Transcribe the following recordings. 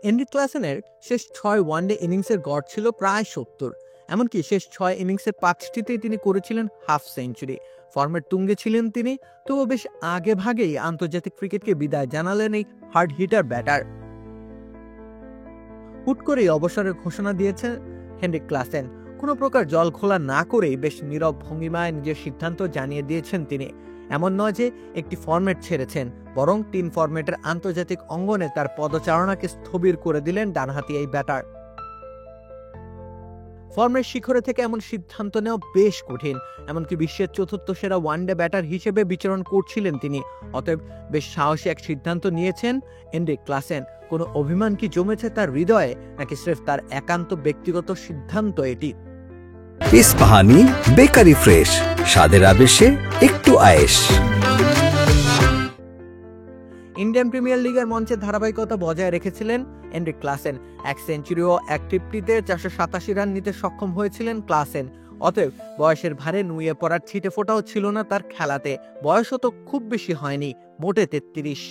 Henrique ক্লাসেনের শেষ 6 one day ইনিংসের গড় ছিল প্রায় 70। এমনকি শেষ 6 ইনিংসের 5টিতেই তিনি করেছিলেন হাফ সেঞ্চুরি। ফর্মের তুঙ্গে ছিলেন তিনি, তবুও বেশ আগে ভাগেই আন্তর্জাতিক ক্রিকেটকে বিদায় জানালেন এই হার্ড হিটার ব্যাটার। হুট করেই অবসরের ঘোষণা দিয়েছেন হেনরিক ক্লাসেন। কোনো প্রকার জল খোলা না করেই বেশ নীরব ভঙ্গিমায় নিজের সিদ্ধান্ত জানিয়ে দিয়েছেন তিনি। এমন নয় যে একটি ফরম্যাট ছেড়েছেন, বরং 3 ফরম্যাটের আন্তর্জাতিক অঙ্গনে তার পদচারণাকে স্থবির করে দিলেন ডানহাতি এই ব্যাটার। ফর্মের শিখরে থেকে এমন সিদ্ধান্ত নেওয়া বেশ কঠিন, এমনকি বিশ্বের 4র্থ সেরা ওয়ানডে ব্যাটার হিসেবে বিচরণ করছিলেন তিনি। অতএব বেশ সাহসী এক সিদ্ধান্ত নিয়েছেন হেনরিক ক্লাসেন। কোনো অভিমান কি জমেছে তার হৃদয়ে, নাকি স্রেফ তার একান্ত ব্যক্তিগত সিদ্ধান্ত এটি? ইস্পাহানি বেকারি ফ্রেশ, স্বাদের আবেশে একটু আয়েশ। ইন্ডিয়ান প্রিমিয়ার লিগের মঞ্চে ধারাবাহিকতা বজায় রেখেছিলেন হেনরিক ক্লাসেন। 1 সেঞ্চুরি ও 1 টিপ্পিতে 487 রান নিতে সক্ষম হয়েছিলেন ক্লাসেন। অতএব বয়সের ভারে নুয়ে পড়ার ছিটে ফোটাও ছিল না তার খেলাতে। বয়সও তো খুব বেশি হয়নি, মোটে 33।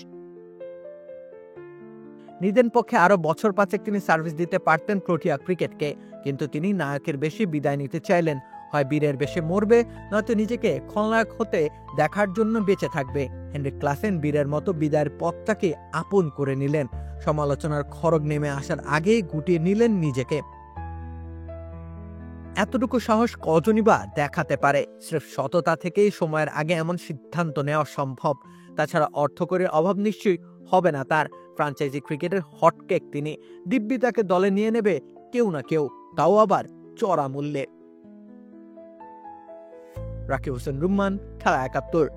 নিদেন পক্ষে আরো বছর 5 তিনি সার্ভিস দিতে পারতেন প্রোটিয়া ক্রিকেটকে, কিন্তু তিনি নায়কের বেশি বিদায় নিতে চাইলেন। হয় বীরের বেশে মরবে, নয়তো নিজেকে খলনায়ক হতে দেখার জন্য বেঁচে থাকবে। হেনরিক ক্লাসেন বীরের মতো বিদায়ের পথটাকে আপন করে নিলেন। সমালোচনার খড়গ নেমে আসার আগেই গুটিয়ে নিলেন নিজেকে। এতটুকু সাহস কজনই বা দেখাতে পারে? স্রেফ সততা থেকেই সময়ের আগে এমন সিদ্ধান্ত নেওয়া সম্ভব। তাছাড়া অর্থকরীর অভাব নিশ্চয়ই হবে না তার। ফ্রাঞ্চাইজি ক্রিকেটের হটকেক তিনি। দিব্যি তাকে দলে নিয়ে নেবে কেউ না কেউ, তাও আবার চড়া মূল্যে। রাকিব হোসেন রুম্মান, খেলা ৭১।